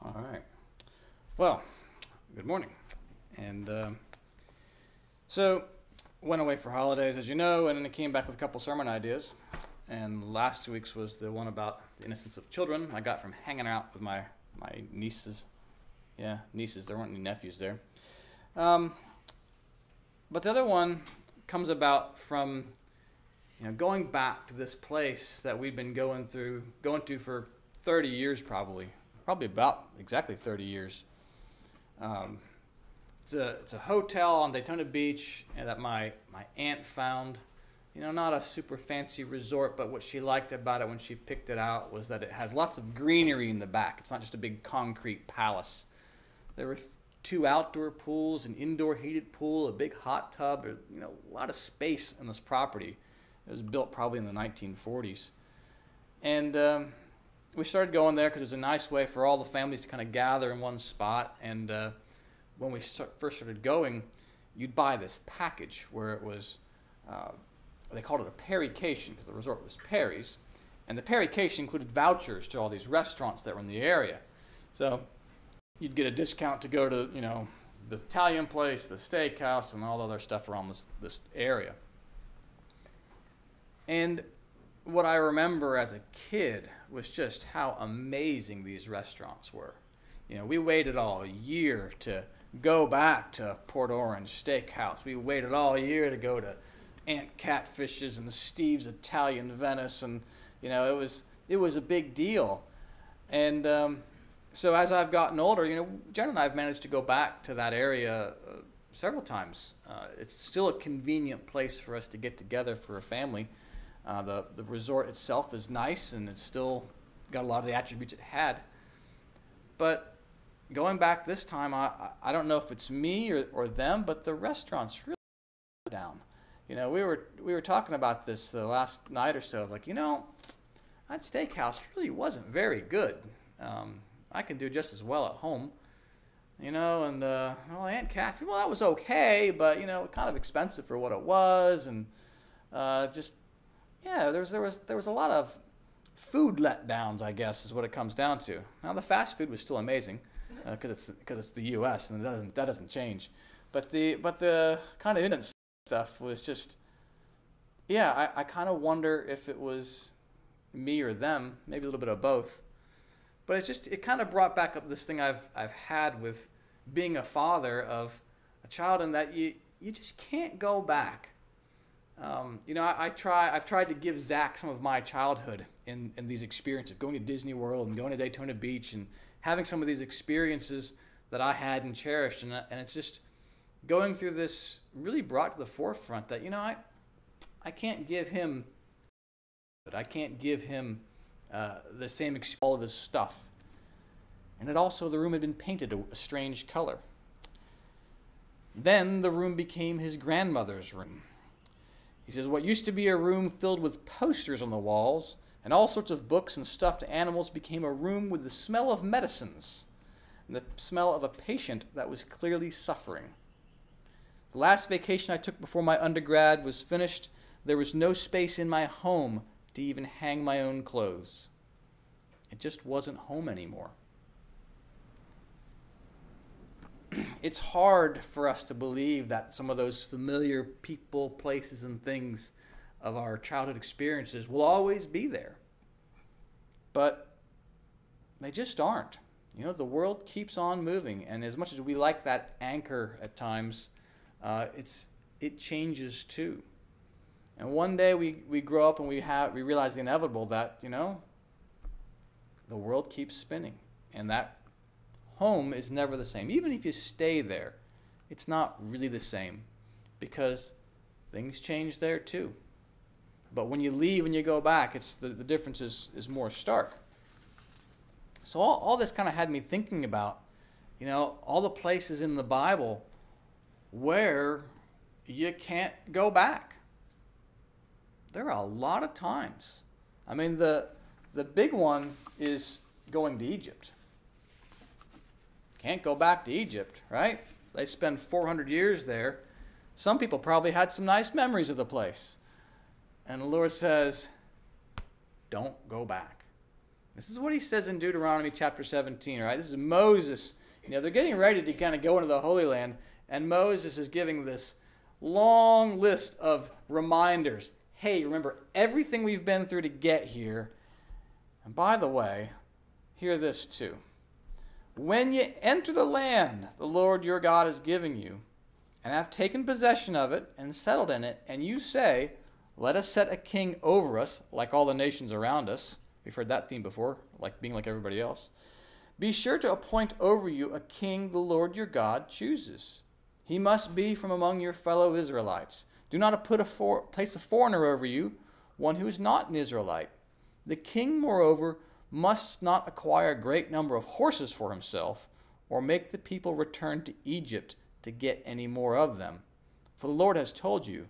All right. Well, good morning. And so, went away for holidays, as you know, and then I came back with a couple sermon ideas. And last week's was the one about the innocence of children I got from hanging out with my nieces. Yeah, nieces. There weren't any nephews there. But the other one comes about from going back to this place that we've been going to for 30 years probably about exactly 30 years. It's a hotel on Daytona Beach that my aunt found. Not a super fancy resort, but what she liked about it when she picked it out was that it has lots of greenery in the back. It's not just a big concrete palace. There were two outdoor pools, an indoor heated pool, a big hot tub, a lot of space in this property. It was built probably in the 1940s. And we started going there because it was a nice way for all the families to kind of gather in one spot. And when we first started going, you'd buy this package where it was, they called it a Perrycation because the resort was Perry's. And the Perrycation included vouchers to all these restaurants that were in the area. So you'd get a discount to go to, this Italian place, the steakhouse, and all the other stuff around this area. And what I remember as a kid was just how amazing these restaurants were. We waited all year to go back to Port Orange Steakhouse. We waited all year to go to Aunt Catfish's and Steve's Italian Venice, and it was a big deal. And so as I've gotten older, Jen and I have managed to go back to that area several times. It's still a convenient place for us to get together for a family. The resort itself is nice, and it's still got a lot of the attributes it had. But going back this time, I don't know if it's me or them, but the restaurant's really down. We were talking about this the last night or so. Like, that steakhouse really wasn't very good. I can do just as well at home. And Aunt Cathy, well, that was okay, but kind of expensive for what it was, and there was a lot of food letdowns, I guess, is what it comes down to. Now the fast food was still amazing, because it's the U.S. and that doesn't change, but the kind of innocent stuff was just, I kind of wonder if it was me or them, maybe a little bit of both. But it kind of brought back up this thing I've had with being a father of a child, and that you just can't go back. I've tried to give Zach some of my childhood in these experiences of going to Disney World and going to Daytona Beach and having some of these experiences that I had and cherished, and it's just going through this really brought to the forefront that I can't give him, the same all of his stuff. And the room had been painted a strange color. Then the room became his grandmother's room. He says, what used to be a room filled with posters on the walls and all sorts of books and stuffed animals became a room with the smell of medicines and the smell of a patient that was clearly suffering. The last vacation I took before my undergrad was finished. There was no space in my home to even hang my own clothes. It just wasn't home anymore. It's hard for us to believe that some of those familiar people, places, and things of our childhood experiences will always be there. But they just aren't. The world keeps on moving, and as much as we like that anchor at times, it changes too. And one day we grow up and we realize the inevitable that, the world keeps spinning, and that home is never the same. Even if you stay there, it's not really the same because things change there too. But when you leave and you go back, the difference is more stark. So all this kind of had me thinking about, all the places in the Bible where you can't go back. There are a lot of times. I mean, the big one is going to Egypt. Can't go back to Egypt, right? They spend 400 years there. Some people probably had some nice memories of the place. And the Lord says, don't go back. This is what he says in Deuteronomy chapter 17, all right? This is Moses. They're getting ready to kind of go into the Holy Land, and Moses is giving this long list of reminders. Hey, remember everything we've been through to get here. And by the way, hear this too. When you enter the land the Lord your God is giving you, and have taken possession of it and settled in it, and you say, let us set a king over us like all the nations around us. We've heard that theme before, like being like everybody else. Be sure to appoint over you a king the Lord your God chooses. He must be from among your fellow Israelites. Do not place a foreigner over you, one who is not an Israelite. The king, moreover, must not acquire a great number of horses for himself, or make the people return to Egypt to get any more of them. For the Lord has told you,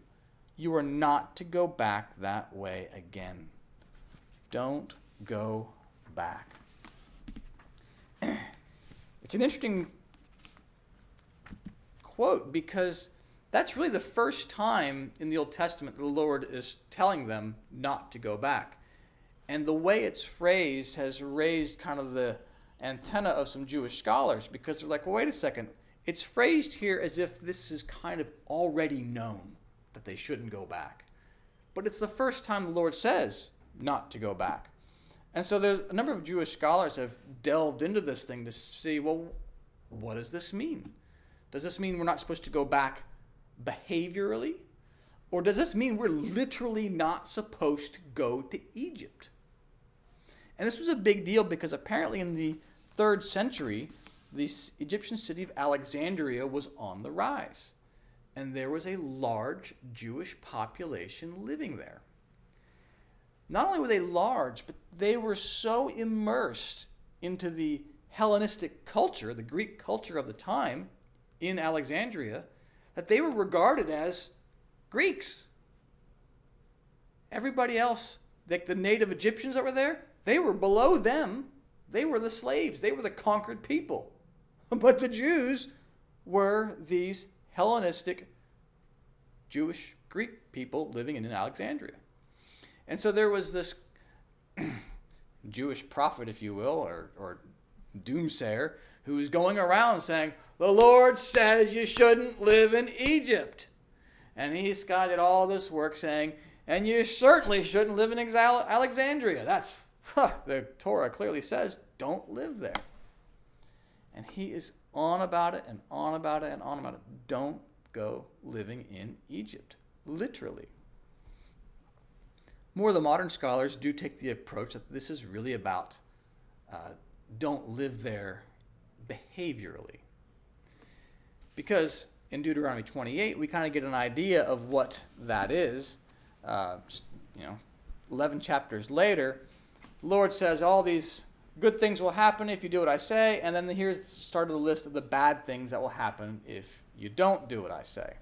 you are not to go back that way again. Don't go back. It's an interesting quote because that's really the first time in the Old Testament the Lord is telling them not to go back. And the way it's phrased has raised kind of the antenna of some Jewish scholars because they're like, well, wait a second. It's phrased here as if this is kind of already known that they shouldn't go back. But it's the first time the Lord says not to go back. And so there's a number of Jewish scholars have delved into this thing to see, well, what does this mean? Does this mean we're not supposed to go back behaviorally? Or does this mean we're literally not supposed to go to Egypt? And this was a big deal because apparently in the 3rd century, the Egyptian city of Alexandria was on the rise. And there was a large Jewish population living there. Not only were they large, but they were so immersed into the Hellenistic culture, the Greek culture of the time in Alexandria, that they were regarded as Greeks. Everybody else, like the native Egyptians that were there, they were below them. They were the slaves. They were the conquered people. But the Jews were these Hellenistic Jewish Greek people living in Alexandria. And so there was this Jewish prophet, if you will, or doomsayer, who was going around saying, the Lord says you shouldn't live in Egypt. And he did all this work saying, and you certainly shouldn't live in Alexandria. That's, the Torah clearly says, don't live there. And he is on about it and on about it and on about it. Don't go living in Egypt, literally. More of the modern scholars do take the approach that this is really about don't live there behaviorally. Because in Deuteronomy 28, we kind of get an idea of what that is. 11 chapters later, the Lord says all these good things will happen if you do what I say, and then here's the start of the list of the bad things that will happen if you don't do what I say.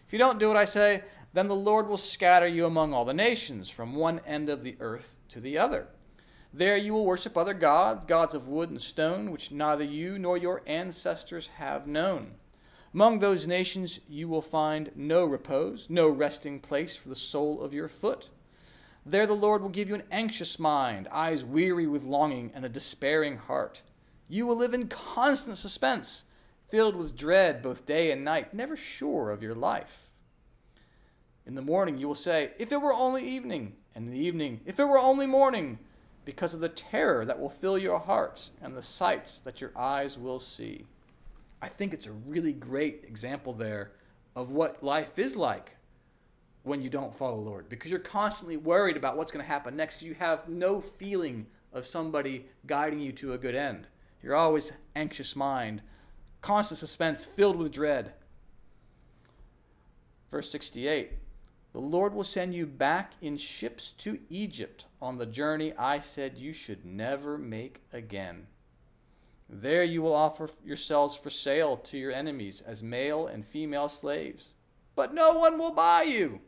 If you don't do what I say, then the Lord will scatter you among all the nations, from one end of the earth to the other. There you will worship other gods, gods of wood and stone, which neither you nor your ancestors have known. Among those nations you will find no repose, no resting place for the sole of your foot. There the Lord will give you an anxious mind, eyes weary with longing, and a despairing heart. You will live in constant suspense, filled with dread both day and night, never sure of your life. In the morning you will say, if it were only evening, and in the evening, if it were only morning, because of the terror that will fill your hearts and the sights that your eyes will see. I think it's a really great example there of what life is like when you don't follow the Lord, because you're constantly worried about what's going to happen next. You have no feeling of somebody guiding you to a good end. You're always anxious mind, constant suspense, filled with dread. Verse 68, the Lord will send you back in ships to Egypt on the journey I said you should never make again. There you will offer yourselves for sale to your enemies as male and female slaves, but no one will buy you.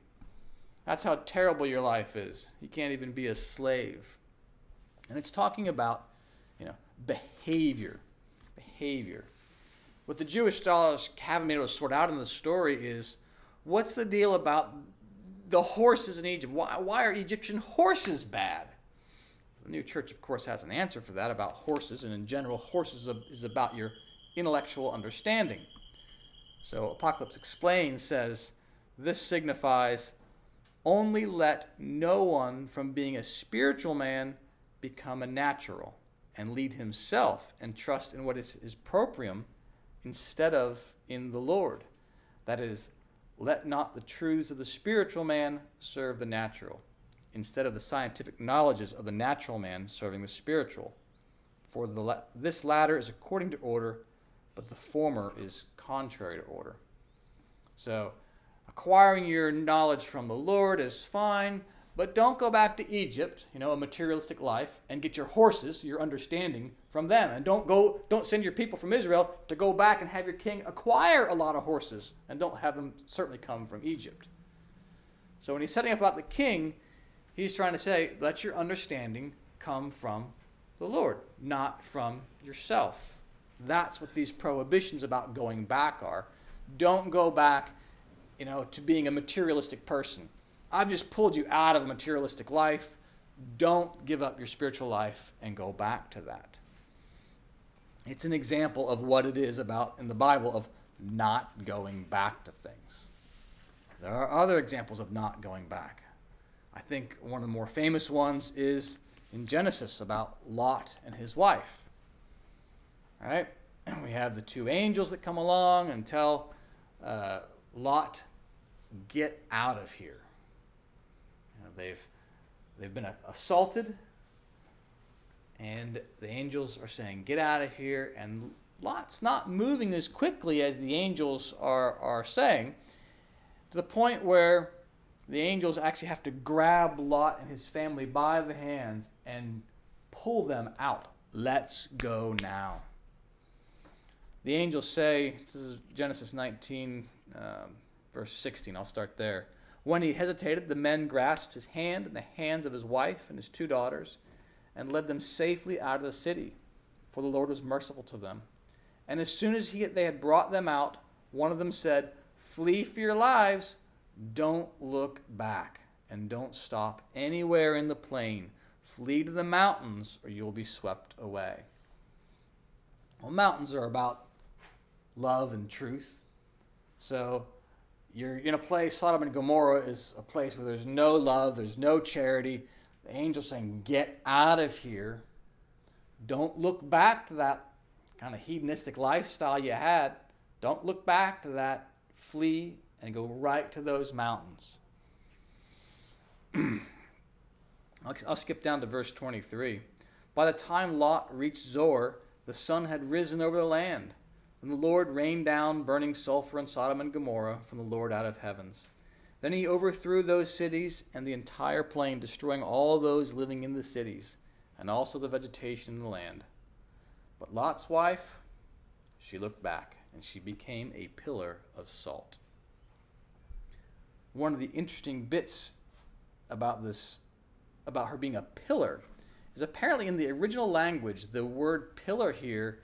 That's how terrible your life is. You can't even be a slave. And it's talking about, behavior. What the Jewish scholars haven't been able to sort out in the story is, what's the deal about the horses in Egypt? Why are Egyptian horses bad? The new church, of course, has an answer for that about horses, and in general, horses is about your intellectual understanding. So Apocalypse Explained says, this signifies, only let no one from being a spiritual man become a natural, and lead himself and trust in what is his proprium instead of in the Lord. That is, let not the truths of the spiritual man serve the natural, instead of the scientific knowledges of the natural man serving the spiritual. For this latter is according to order, but the former is contrary to order. So, acquiring your knowledge from the Lord is fine, but don't go back to Egypt, a materialistic life, and get your horses, your understanding, from them. And don't send your people from Israel to go back and have your king acquire a lot of horses, and don't have them certainly come from Egypt. So when he's setting up about the king, he's trying to say, let your understanding come from the Lord, not from yourself. That's what these prohibitions about going back are. Don't go back, to being a materialistic person. I've just pulled you out of a materialistic life. Don't give up your spiritual life and go back to that. It's an example of what it is about in the Bible of not going back to things. There are other examples of not going back. I think one of the more famous ones is in Genesis about Lot and his wife. All right? We have the two angels that come along and tell Lot, get out of here. They've been assaulted, and the angels are saying, get out of here. And Lot's not moving as quickly as the angels are saying, to the point where the angels actually have to grab Lot and his family by the hands and pull them out. Let's go now. The angels say, this is Genesis 19, verse 16, I'll start there. When he hesitated, the men grasped his hand and the hands of his wife and his two daughters and led them safely out of the city, for the Lord was merciful to them. And as soon as they had brought them out, one of them said, flee for your lives, don't look back, and don't stop anywhere in the plain. Flee to the mountains, or you will be swept away. Well, mountains are about love and truth. So you're in a place, Sodom and Gomorrah is a place where there's no love, there's no charity. The angel's saying, get out of here. Don't look back to that kind of hedonistic lifestyle you had. Don't look back to that. Flee and go right to those mountains. I'll skip down to verse 23. By the time Lot reached Zoar, the sun had risen over the land, and the Lord rained down burning sulfur on Sodom and Gomorrah from the Lord out of heavens. Then he overthrew those cities and the entire plain, destroying all those living in the cities, and also the vegetation in the land. But Lot's wife, she looked back, and she became a pillar of salt. One of the interesting bits about this, about her being a pillar, is apparently in the original language, the word pillar here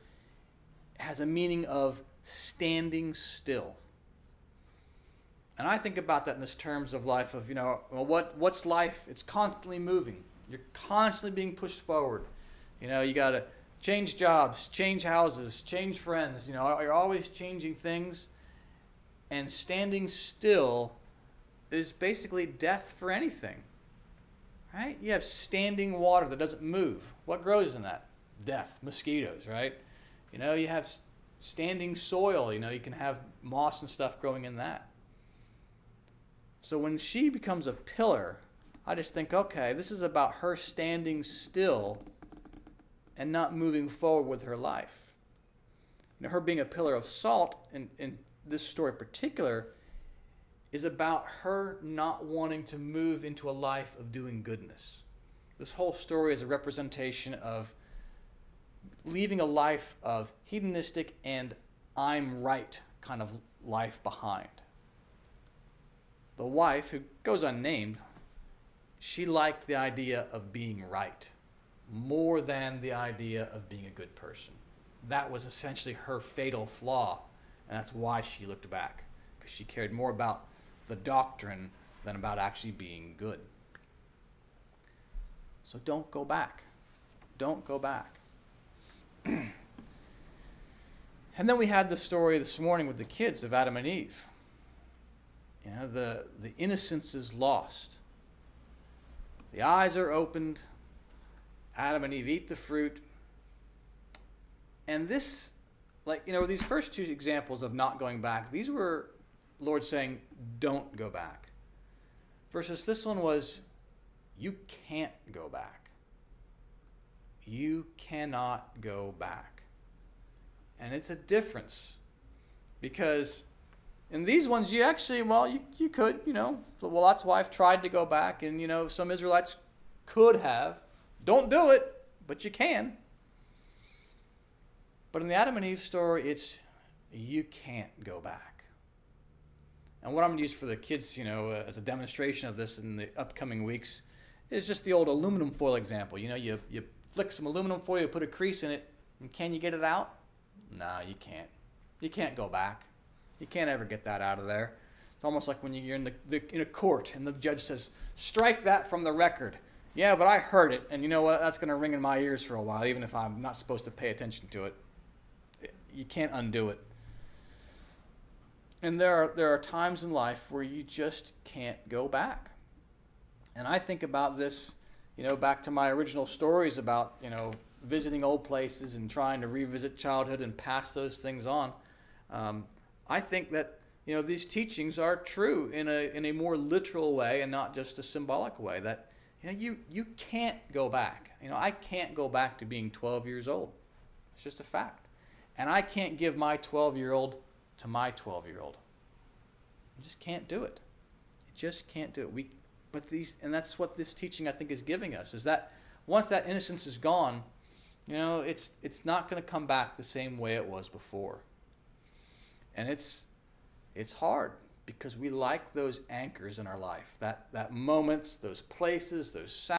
has a meaning of standing still. And I think about that in this terms of life of, what's life? It's constantly moving. You're constantly being pushed forward. You got to change jobs, change houses, change friends. You're always changing things. And standing still is basically death for anything. Right? You have standing water that doesn't move. What grows in that? Death, mosquitoes, right? You have standing soil. You can have moss and stuff growing in that. So when she becomes a pillar, I just think, okay, this is about her standing still and not moving forward with her life. Her being a pillar of salt in this story in particular is about her not wanting to move into a life of doing goodness. This whole story is a representation of leaving a life of hedonistic and I'm right kind of life behind. The wife, who goes unnamed, she liked the idea of being right more than the idea of being a good person. That was essentially her fatal flaw, and that's why she looked back, because she cared more about the doctrine than about actually being good. So don't go back. Don't go back. And then we had the story this morning with the kids of Adam and Eve. You know, the innocence is lost. The eyes are opened. Adam and Eve eat the fruit. And this, these first two examples of not going back, these were the Lord saying, don't go back. Versus this one was, you can't go back. You cannot go back. And it's a difference. Because in these ones, you actually, you could, Lot's wife tried to go back, and, some Israelites could have. Don't do it, but you can. But in the Adam and Eve story, it's you can't go back. And what I'm going to use for the kids, as a demonstration of this in the upcoming weeks, is just the old aluminum foil example. You flick some aluminum foil, you put a crease in it, and can you get it out? No, you can't. You can't go back. You can't ever get that out of there. It's almost like when you're in a court and the judge says, strike that from the record. Yeah, but I heard it, and you know what? That's going to ring in my ears for a while, even if I'm not supposed to pay attention to it. You can't undo it. And there are times in life where you just can't go back. And I think about this, back to my original stories about, visiting old places and trying to revisit childhood and pass those things on. I think that, these teachings are true in a more literal way and not just a symbolic way. That, you can't go back. I can't go back to being 12 years old. It's just a fact. And I can't give my 12-year-old to my 12-year-old. I just can't do it. You just can't do it. And that's what this teaching, I think, is giving us, is that once that innocence is gone, it's not going to come back the same way it was before. And it's hard because we like those anchors in our life, that moments, those places, those sounds.